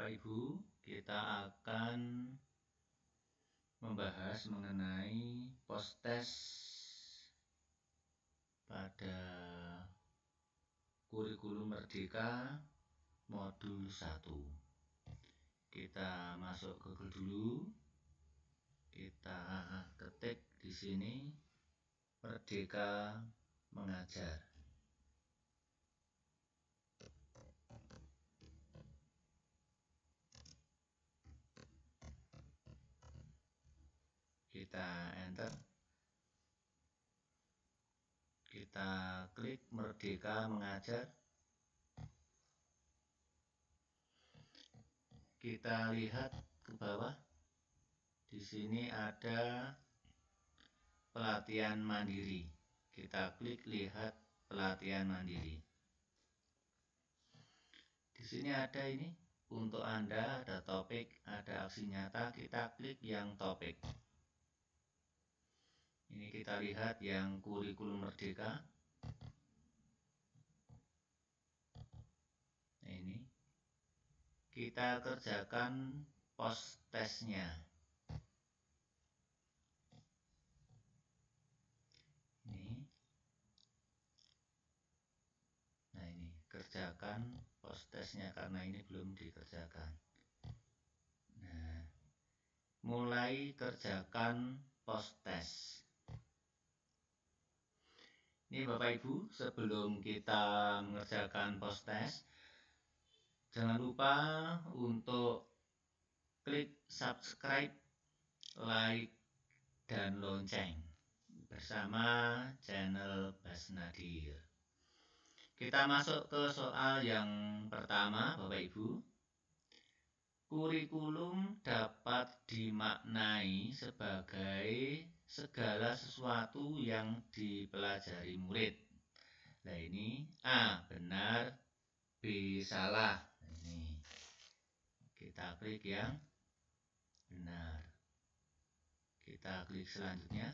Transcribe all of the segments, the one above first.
Bapak Ibu, kita akan membahas mengenai post-test pada kurikulum Merdeka modul 1. Kita masuk ke Google dulu. Kita ketik di sini Merdeka Mengajar. Kita enter, kita klik Merdeka Mengajar. Kita lihat ke bawah, di sini ada pelatihan mandiri. Kita klik lihat pelatihan mandiri. Di sini ada ini untuk Anda, ada topik, ada aksi nyata. Kita klik yang topik. Ini kita lihat yang kurikulum Merdeka. Nah, ini kita kerjakan post testnya. Ini. Nah, ini kerjakan post testnya karena ini belum dikerjakan. Nah, mulai kerjakan post test. Ini Bapak Ibu, sebelum kita mengerjakan post test, jangan lupa untuk klik subscribe, like, dan lonceng bersama channel Bas Nadir. Kita masuk ke soal yang pertama, Bapak Ibu. Kurikulum dapat dimaknai sebagai segala sesuatu yang dipelajari murid. Nah, ini A benar, B salah. Ini kita klik yang benar. Kita klik selanjutnya.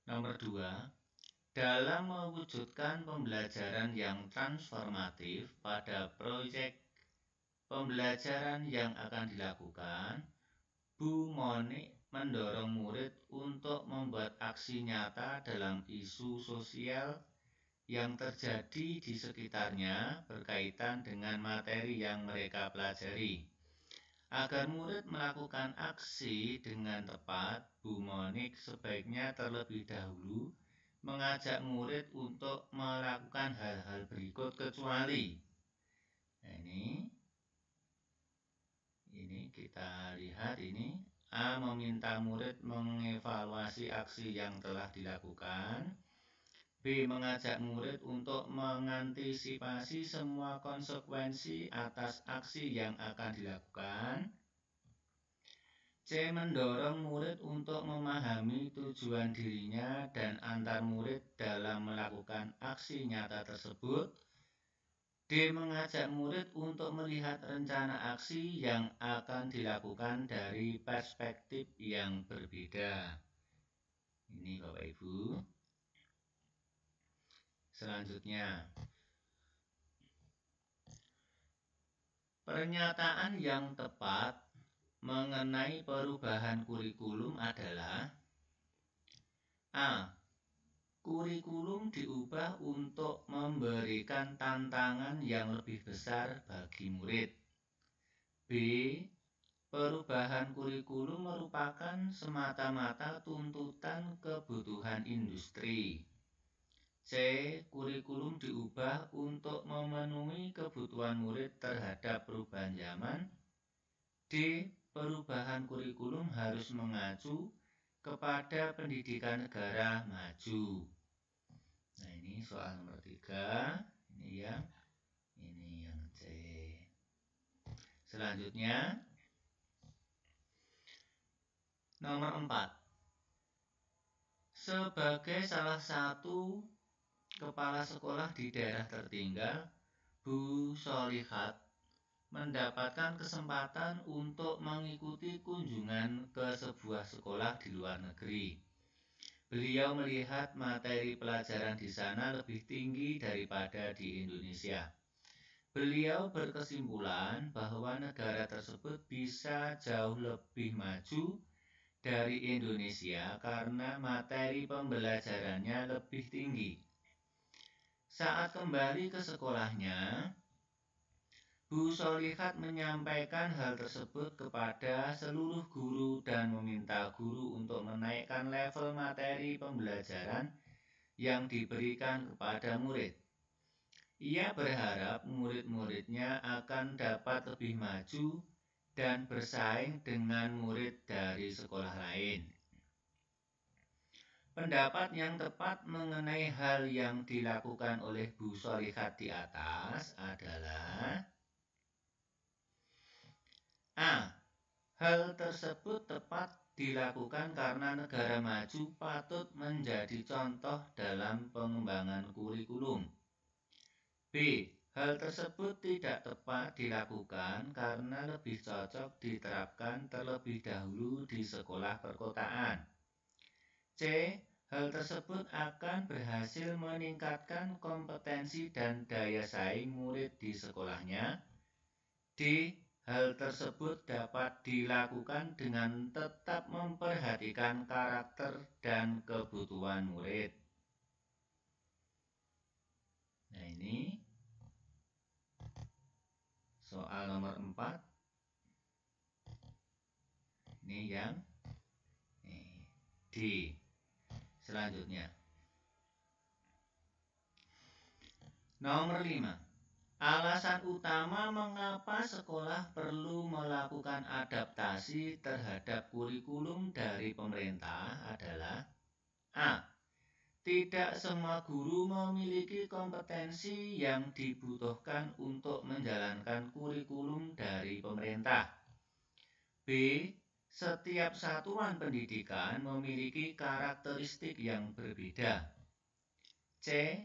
Nomor 2, dalam mewujudkan pembelajaran yang transformatif pada proyek pembelajaran yang akan dilakukan, Bu Monik mendorong murid untuk membuat aksi nyata dalam isu sosial yang terjadi di sekitarnya berkaitan dengan materi yang mereka pelajari. Agar murid melakukan aksi dengan tepat, Bu Monik sebaiknya terlebih dahulu mengajak murid untuk melakukan hal-hal berikut kecuali. Nah, ini kita lihat ini. A meminta murid mengevaluasi aksi yang telah dilakukan. B mengajak murid untuk mengantisipasi semua konsekuensi atas aksi yang akan dilakukan. C mendorong murid untuk memahami tujuan dirinya dan antar murid dalam melakukan aksi nyata tersebut. D mengajak murid untuk melihat rencana aksi yang akan dilakukan dari perspektif yang berbeda. Ini Bapak Ibu. Selanjutnya, pernyataan yang tepat mengenai perubahan kurikulum adalah A. Kurikulum diubah untuk memberikan tantangan yang lebih besar bagi murid. B. Perubahan kurikulum merupakan semata-mata tuntutan kebutuhan industri. C. Kurikulum diubah untuk memenuhi kebutuhan murid terhadap perubahan zaman. D. Perubahan kurikulum harus mengacu kepada pendidikan negara maju. Nah, ini soal nomor 3. Ini yang C. Selanjutnya, nomor 4. Sebagai salah satu kepala sekolah di daerah tertinggal, Bu Solihat mendapatkan kesempatan untuk mengikuti kunjungan ke sebuah sekolah di luar negeri. Beliau melihat materi pelajaran di sana lebih tinggi daripada di Indonesia. Beliau berkesimpulan bahwa negara tersebut bisa jauh lebih maju dari Indonesia karena materi pembelajarannya lebih tinggi. Saat kembali ke sekolahnya, Bu Solihat menyampaikan hal tersebut kepada seluruh guru dan meminta guru untuk menaikkan level materi pembelajaran yang diberikan kepada murid. Ia berharap murid-muridnya akan dapat lebih maju dan bersaing dengan murid dari sekolah lain. Pendapat yang tepat mengenai hal yang dilakukan oleh Bu Solihat di atas adalah A. Hal tersebut tepat dilakukan karena negara maju patut menjadi contoh dalam pengembangan kurikulum. B. Hal tersebut tidak tepat dilakukan karena lebih cocok diterapkan terlebih dahulu di sekolah perkotaan. C. Hal tersebut akan berhasil meningkatkan kompetensi dan daya saing murid di sekolahnya. D. Hal tersebut dapat dilakukan dengan tetap memperhatikan karakter dan kebutuhan murid. Nah, ini soal nomor 4. Ini yang D. Selanjutnya. Nomor 5. Alasan utama mengapa sekolah perlu melakukan adaptasi terhadap kurikulum dari pemerintah adalah A. Tidak semua guru memiliki kompetensi yang dibutuhkan untuk menjalankan kurikulum dari pemerintah. B. Setiap satuan pendidikan memiliki karakteristik yang berbeda. C.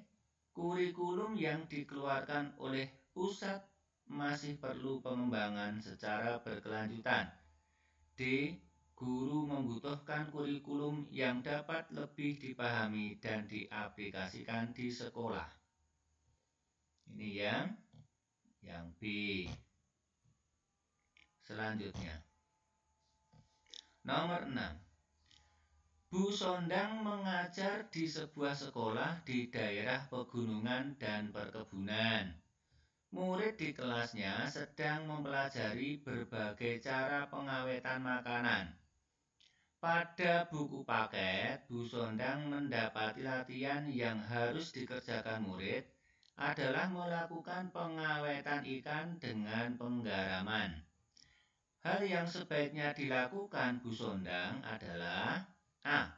Kurikulum yang dikeluarkan oleh pusat masih perlu pengembangan secara berkelanjutan. D. Guru membutuhkan kurikulum yang dapat lebih dipahami dan diaplikasikan di sekolah. Ini yang B. Selanjutnya. Nomor 6. Bu Sondang mengajar di sebuah sekolah di daerah pegunungan dan perkebunan. Murid di kelasnya sedang mempelajari berbagai cara pengawetan makanan. Pada buku paket, Bu Sondang mendapati latihan yang harus dikerjakan murid adalah melakukan pengawetan ikan dengan penggaraman. Hal yang sebaiknya dilakukan Bu Sondang adalah A.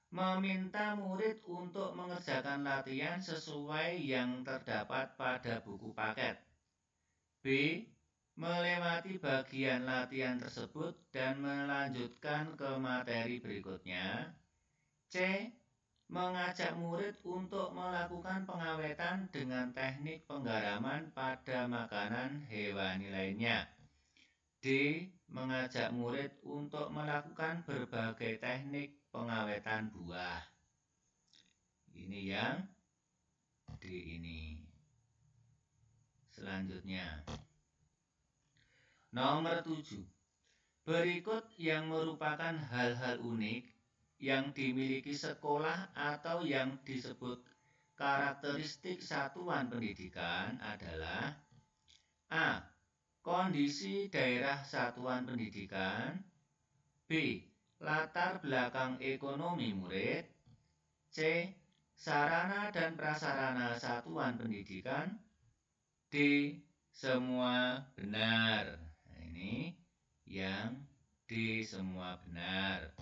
Meminta murid untuk mengerjakan latihan sesuai yang terdapat pada buku paket. B. Melewati bagian latihan tersebut dan melanjutkan ke materi berikutnya. C. Mengajak murid untuk melakukan pengawetan dengan teknik penggaraman pada makanan hewani lainnya. D. Mengajak murid untuk melakukan berbagai teknik pengawetan buah. Ini yang D ini. Selanjutnya. Nomor 7. Berikut yang merupakan hal-hal unik yang dimiliki sekolah atau yang disebut karakteristik satuan pendidikan adalah A. Kondisi daerah satuan pendidikan. B. Latar belakang ekonomi murid. C. Sarana dan prasarana satuan pendidikan. D. Semua benar. Nah, ini yang D. Semua benar.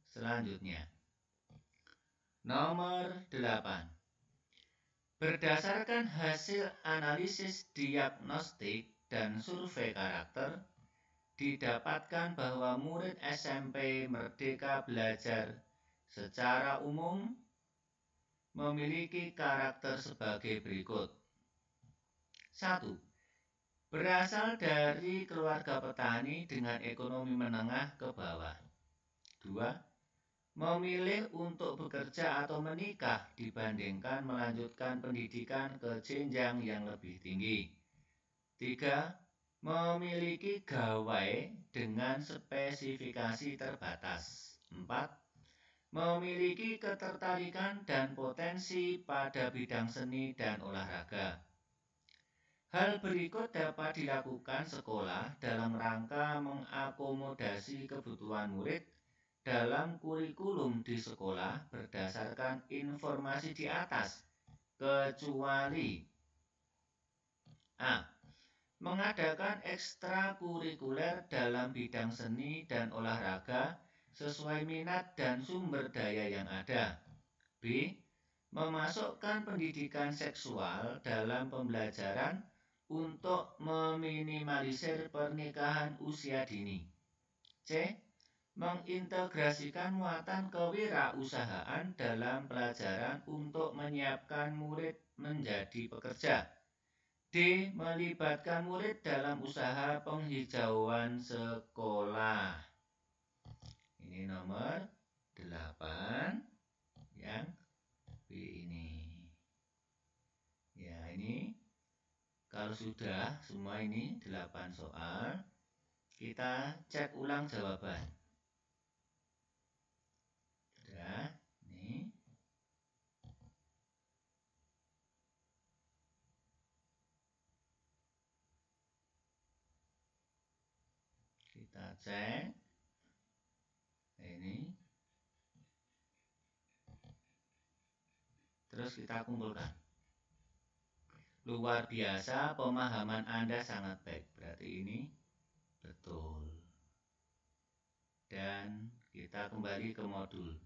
Selanjutnya. Nomor 8. Berdasarkan hasil analisis diagnostik dan survei karakter, didapatkan bahwa murid SMP Merdeka Belajar secara umum memiliki karakter sebagai berikut. 1. Berasal dari keluarga petani dengan ekonomi menengah ke bawah. 2. Memilih untuk bekerja atau menikah dibandingkan melanjutkan pendidikan ke jenjang yang lebih tinggi. 3. Memiliki gawai dengan spesifikasi terbatas. 4. Memiliki ketertarikan dan potensi pada bidang seni dan olahraga. Hal berikut dapat dilakukan sekolah dalam rangka mengakomodasi kebutuhan murid dalam kurikulum di sekolah berdasarkan informasi di atas, kecuali A. Mengadakan ekstrakurikuler dalam bidang seni dan olahraga sesuai minat dan sumber daya yang ada. B. Memasukkan pendidikan seksual dalam pembelajaran untuk meminimalisir pernikahan usia dini. C. Mengintegrasikan muatan kewirausahaan dalam pelajaran untuk menyiapkan murid menjadi pekerja. D. Melibatkan murid dalam usaha penghijauan sekolah. Ini nomor 8 yang B ini. Ya, ini kalau sudah semua ini 8 soal, kita cek ulang jawaban. Sudah, nih. Kita cek. Ini. Terus kita kumpulkan. Luar biasa, pemahaman Anda sangat baik. Berarti ini betul. Dan kita kembali ke modul.